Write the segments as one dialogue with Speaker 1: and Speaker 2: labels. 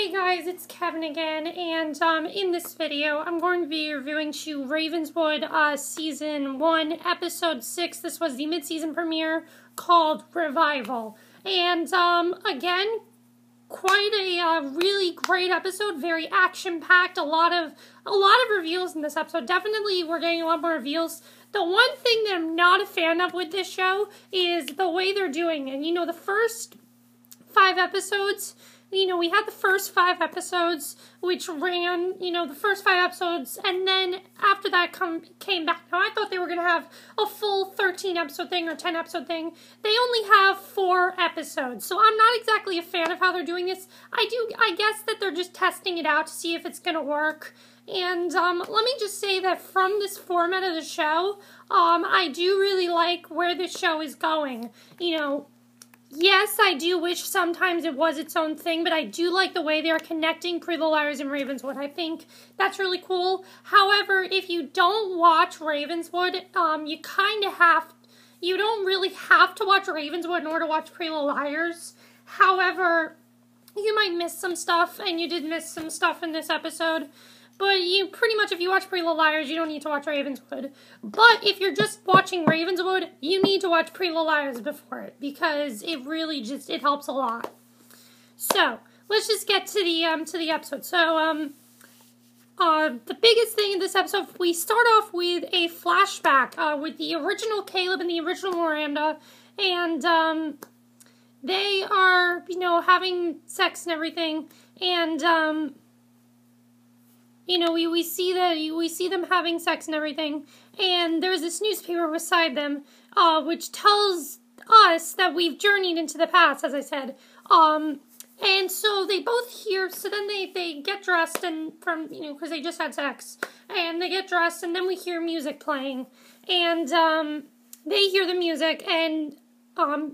Speaker 1: Hey guys, it's Kevin again, and in this video, I'm going to be reviewing Ravenswood Season 1, Episode 6. This was the mid-season premiere called Revival. And, again, quite a really great episode, very action-packed, a lot of reveals in this episode. Definitely, we're getting a lot more reveals. The one thing that I'm not a fan of with this show is the way they're doing it. You know, the first 5 episodes... we had the first 5 episodes, which ran, the first 5 episodes, and then after that came back. Now, I thought they were going to have a full 13-episode thing or 10-episode thing. They only have 4 episodes, so I'm not exactly a fan of how they're doing this. I guess that they're just testing it out to see if it's going to work. And let me just say that from this format of the show, I do really like where this show is going. Yes, I do wish sometimes it was its own thing, but I do like the way they are connecting Pretty Little Liars and Ravenswood. I think that's really cool. However, if you don't watch Ravenswood, you don't really have to watch Ravenswood in order to watch Pretty Little Liars. However, you might miss some stuff, and you did miss some stuff in this episode. But if you watch Pretty Little Liars, you don't need to watch Ravenswood. But if you're just watching Ravenswood, you need to watch Pretty Little Liars before it, because it really it helps a lot. So, let's just get to the episode. So, the biggest thing in this episode, we start off with a flashback, with the original Caleb and the original Miranda, and, they are, having sex and everything, and, we see them having sex and everything, and there's this newspaper beside them, which tells us that we've journeyed into the past, as I said. And so they both hear, so then they get dressed, and because they just had sex, and they get dressed, and then we hear music playing, and, they hear the music, and,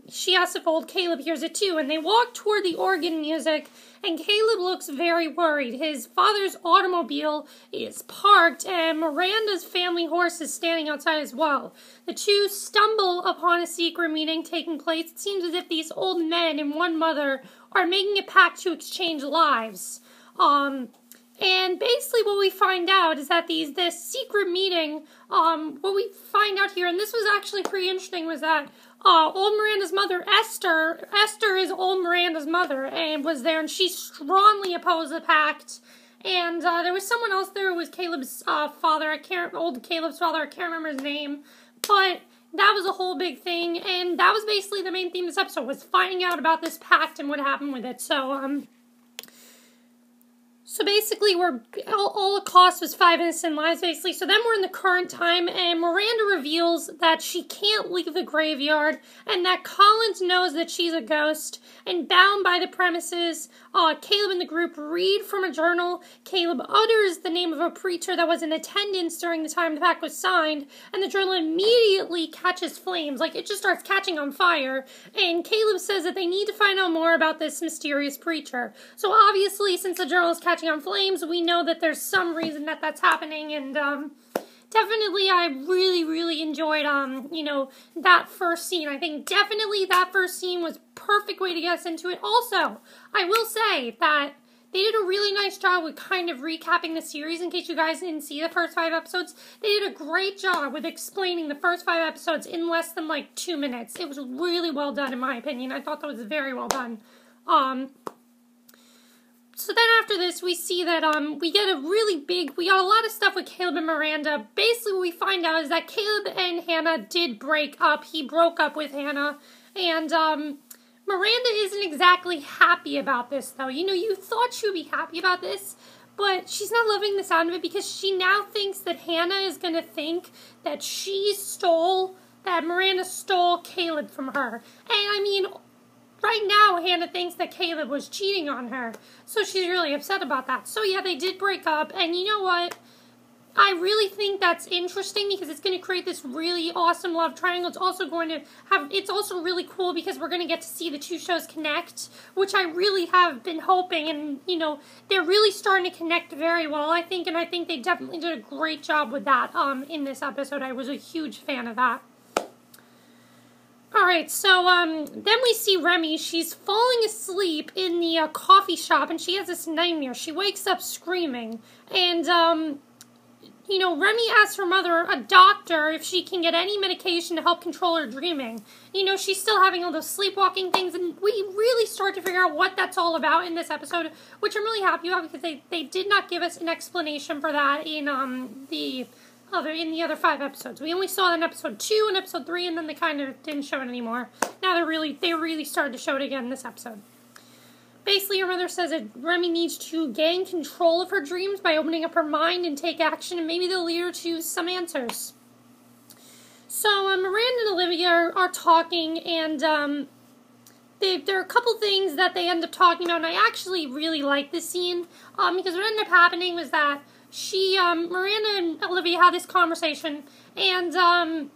Speaker 1: she asks if old Caleb hears it too, and they walk toward the organ music, and Caleb looks very worried. His father's automobile is parked, and Miranda's family horse is standing outside as well. The two stumble upon a secret meeting taking place. It seems as if these old men and one mother are making a pact to exchange lives. And basically what we find out is that this secret meeting, what we find out here, and this was actually pretty interesting, was that old Miranda's mother, Esther is old Miranda's mother, and was there, and she strongly opposed the pact. And there was someone else there who was Caleb's father. Old Caleb's father. I can't remember his name, but that was a whole big thing, and that was basically the main theme of this episode, was finding out about this pact and what happened with it. So basically, all it cost was 5 innocent lives, basically. So then we're in the current time, and Miranda reveals that she can't leave the graveyard, and that Collins knows that she's a ghost, and bound by the premises, Caleb and the group read from a journal. Caleb utters the name of a preacher that was in attendance during the time the pact was signed, and the journal immediately catches flames. Like, it just starts catching on fire, and Caleb says that they need to find out more about this mysterious preacher. So obviously, since the journal is catching on flames, we know that there's some reason that that's happening, and definitely I really, really enjoyed that first scene. I think definitely that first scene was perfect way to get us into it. Also, I will say that they did a really nice job with kind of recapping the series. In case you guys didn't see the first 5 episodes, they did a great job with explaining the first 5 episodes in less than 2 minutes. It was really well done, in my opinion. I thought that was very well done. So then after this, we see that we got a lot of stuff with Caleb and Miranda. Basically what we find out is that Caleb and Hannah did break up. He broke up with Hannah, and Miranda isn't exactly happy about this, though. You thought she would be happy about this, but she's not loving the sound of it, because she now thinks that Hannah is going to think that Miranda stole Caleb from her. And right now, Hannah thinks that Caleb was cheating on her, so she's really upset about that. So yeah, they did break up, and you know what? I really think that's interesting, because it's going to create this really awesome love triangle. It's also really cool, because we're going to get to see the two shows connect, which I really have been hoping, and, they're really starting to connect very well, I think, and I think they definitely did a great job with that, in this episode. I was a huge fan of that. Alright, so, then we see Remy. She's falling asleep in the, coffee shop, and she has this nightmare. She wakes up screaming, and, Remy asks her mother, a doctor, if she can get any medication to help control her dreaming. She's still having all those sleepwalking things, and we really start to figure out what that's all about in this episode, which I'm really happy about, because they did not give us an explanation for that in, the other 5 episodes. We only saw it in episode 2 and episode 3, and then they kind of didn't show it anymore. Now they really started to show it again in this episode. Basically, her mother says that Remy needs to gain control of her dreams by opening up her mind and take action, and maybe they'll lead her to some answers. So, Miranda and Olivia are talking, and there are a couple things that they end up talking about, and I actually really like this scene, because what ended up happening was that Miranda and Olivia had this conversation, and,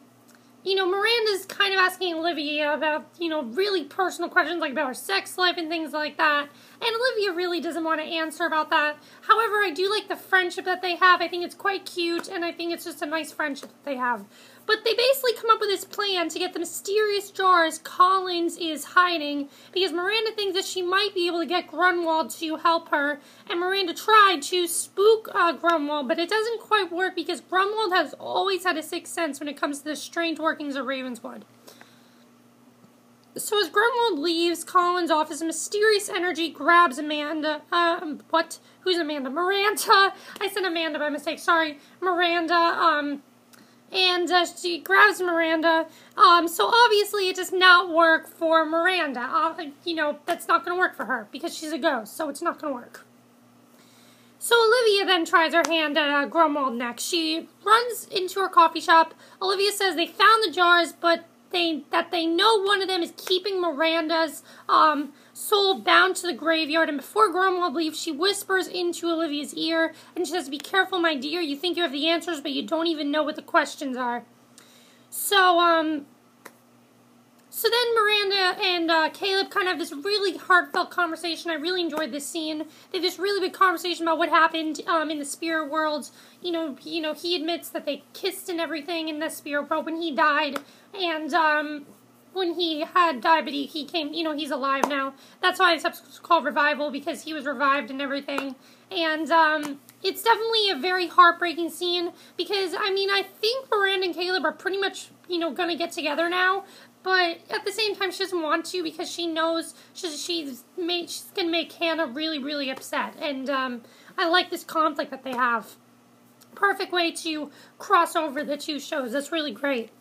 Speaker 1: Miranda's kind of asking Olivia about, really personal questions, like about her sex life and things like that, and Olivia really doesn't want to answer about that. However, I do like the friendship that they have. I think it's quite cute, and I think it's just a nice friendship that they have. But they basically come up with this plan to get the mysterious jars Collins is hiding, because Miranda thinks that she might be able to get Grunwald to help her, and Miranda tried to spook Grunwald, but it doesn't quite work because Grunwald has always had a sixth sense when it comes to the strange workings of Ravenswood. So as Grunwald leaves Collins' office, a mysterious energy grabs Amanda. Who's Amanda? Miranda. I said Amanda by mistake. Sorry. Miranda. And she grabs Miranda. So obviously it does not work for Miranda. That's not going to work for her because she's a ghost, so it's not going to work. So Olivia then tries her hand at Grunwald next. She runs into her coffee shop. Olivia says they found the jars, but they know one of them is keeping Miranda's soul bound to the graveyard, and before Grunwald leaves, she whispers into Olivia's ear, and she says, "Be careful, my dear, you think you have the answers, but you don't even know what the questions are." So then Miranda and Caleb kind of have this really heartfelt conversation. I really enjoyed this scene. They have this really big conversation about what happened in the spirit world. He admits that they kissed and everything in the spirit world when he died, and when he had died, but he came, he's alive now. That's why this episode's called Revival, because he was revived and everything. And it's definitely a very heartbreaking scene, because, I think Miranda and Caleb are pretty much, going to get together now. But at the same time, she doesn't want to, because she knows she's going to make Hannah really, really upset. And I like this conflict that they have. Perfect way to cross over the two shows. That's really great.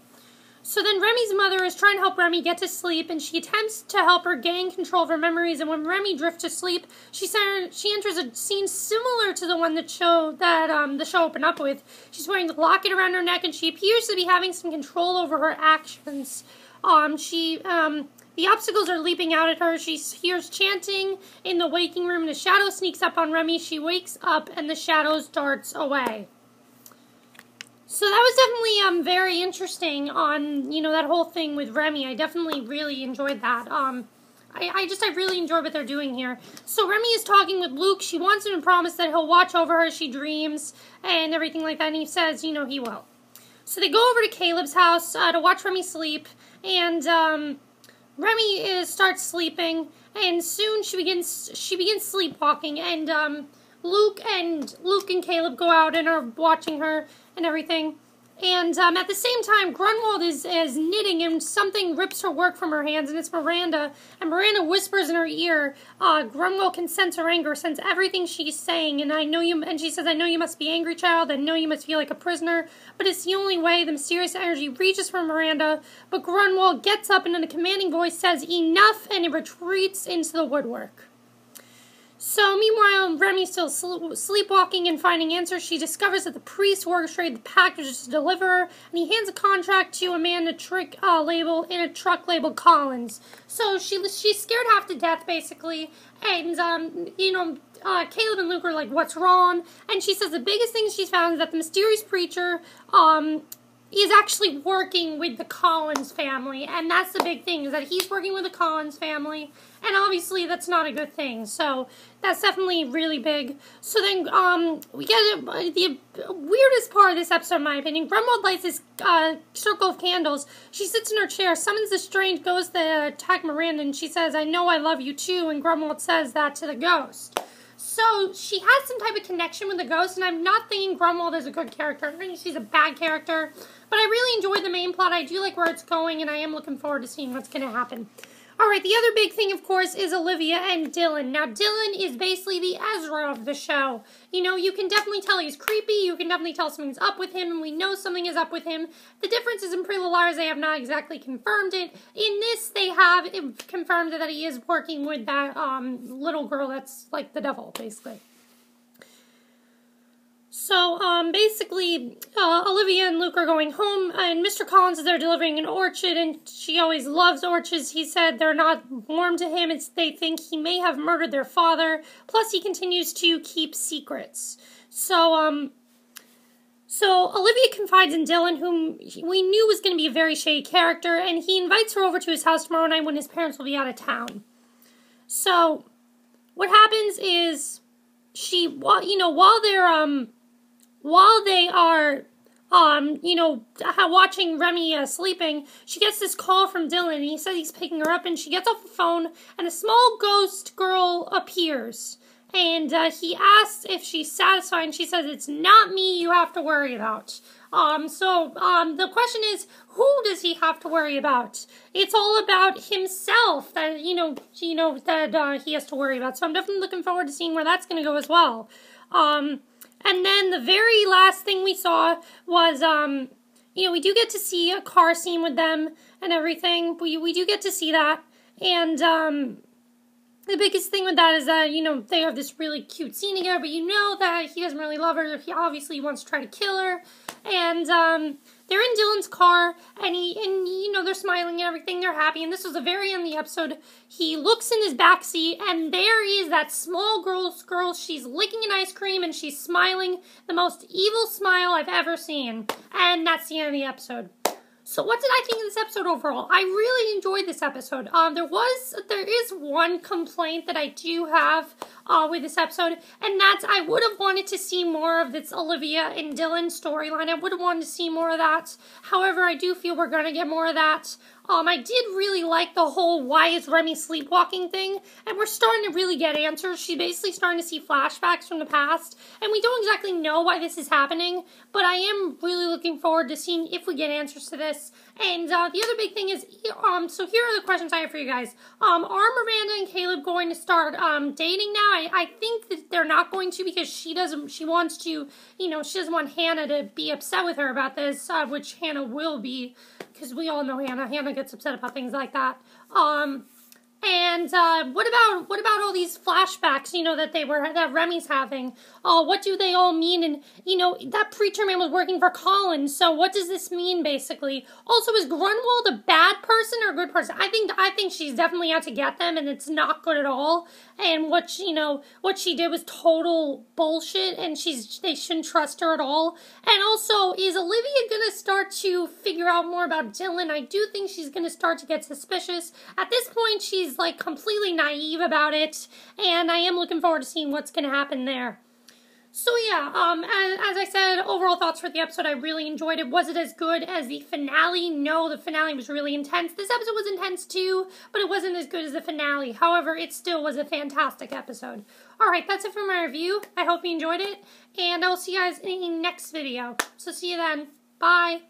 Speaker 1: So then Remy's mother is trying to help Remy get to sleep, and she attempts to help her gain control of her memories, and when Remy drifts to sleep, she enters a scene similar to the one the show opened up with. She's wearing a locket around her neck, and she appears to be having some control over her actions. The obstacles are leaping out at her. She hears chanting in the waking room, and a shadow sneaks up on Remy. She wakes up, and the shadow darts away. So that was definitely very interesting on, that whole thing with Remy. I definitely really enjoyed that. I really enjoyed what they're doing here. So Remy is talking with Luke. She wants him to promise that he'll watch over her as she dreams and everything like that, and he says, he will. So they go over to Caleb's house to watch Remy sleep, and Remy starts sleeping, and soon she begins sleepwalking, and Luke and Caleb go out and are watching her and everything. And at the same time, Grunwald is knitting, and something rips her work from her hands, and it's Miranda. And Miranda whispers in her ear, Grunwald can sense her anger, sense everything she's saying, and she says, "I know you must be angry, child. I know you must feel like a prisoner, but it's the only way." The mysterious energy reaches for Miranda, but Grunwald gets up and in a commanding voice says, "Enough," and it retreats into the woodwork. So, meanwhile, Remy's still sleepwalking and finding answers. She discovers that the priest orchestrated the packages to deliver her, and he hands a contract to a man in a truck labeled Collins. So, she's scared half to death, basically, and, Caleb and Luke are like, "What's wrong?" And she says the biggest thing she's found is that the mysterious preacher, is actually working with the Collins family, and that's the big thing, is that he's working with the Collins family, and obviously that's not a good thing, so that's definitely really big. So then, we get the weirdest part of this episode, in my opinion. Grunwald lights this circle of candles. She sits in her chair, summons the strange ghost that attacked Miranda, and she says, "I know I love you too," and Grunwald says that to the ghost. So, she has some type of connection with the ghost, and I'm not thinking Grunwald is a good character. I'm thinking she's a bad character. But I really enjoyed the main plot. I do like where it's going, and I am looking forward to seeing what's going to happen. Alright, the other big thing, of course, is Olivia and Dillon. Now, Dillon is basically the Ezra of the show. You know, you can definitely tell he's creepy, you can definitely tell something's up with him, and we know something is up with him. The difference is in Pretty Little Liars, they have not exactly confirmed it. In this, they have confirmed that he is working with that little girl that's like the devil, basically. So, basically, Olivia and Luke are going home, and Mr. Collins is there delivering an orchid, and she always loves orchids. He said they're not warm to him, they think he may have murdered their father, plus he continues to keep secrets. So Olivia confides in Dillon, whom we knew was going to be a very shady character, and he invites her over to his house tomorrow night when his parents will be out of town. So, what happens is, while they are, watching Remy sleeping, she gets this call from Dillon, and he says he's picking her up, and she gets off the phone, and a small ghost girl appears, and he asks if she's satisfied, and she says, "It's not me you have to worry about." The question is, who does he have to worry about? It's all about himself that, he has to worry about, so I'm definitely looking forward to seeing where that's going to go as well. And then the very last thing we saw was, we do get to see a car scene with them and everything. We do get to see that. And, the biggest thing with that is that, they have this really cute scene together, but you know that he doesn't really love her. He obviously wants to try to kill her. And, they're in Dillon's car, and they're smiling and everything, they're happy, and this was the very end of the episode. He looks in his backseat, and there is that small girl, she's licking an ice cream, and she's smiling, the most evil smile I've ever seen, and that's the end of the episode. So what did I think of this episode overall? I really enjoyed this episode. There is one complaint that I do have with this episode, and that's I would have wanted to see more of this Olivia and Dylan storyline. I would have wanted to see more of that. However, I do feel we're going to get more of that. I did really like the whole why is Remy sleepwalking thing, and we're starting to really get answers. She's basically starting to see flashbacks from the past, and we don't exactly know why this is happening, but I am really looking forward to seeing if we get answers to this. And the other big thing is, so here are the questions I have for you guys. Are Miranda and Caleb going to start dating now? I think that they're not going to, because she wants to, she doesn't want Hannah to be upset with her about this, which Hannah will be, because we all know Hannah. Hannah gets upset about things like that. And what about all these flashbacks, that Remy's having? What do they all mean? And, that preacher man was working for Collins, so what does this mean, basically? Also, is Grunwald a bad person or a good person? I think she's definitely out to get them, and it's not good at all. And what she did was total bullshit, and they shouldn't trust her at all. And also, is Olivia gonna start to figure out more about Dillon? I do think she's gonna start to get suspicious. At this point, she's like completely naive about it, and I am looking forward to seeing what's gonna happen there. So yeah, as I said, overall thoughts for the episode, I really enjoyed it. Was it as good as the finale? No, the finale was really intense. This episode was intense too, but it wasn't as good as the finale. However, it still was a fantastic episode. Alright, that's it for my review. I hope you enjoyed it, and I'll see you guys in the next video. So see you then. Bye.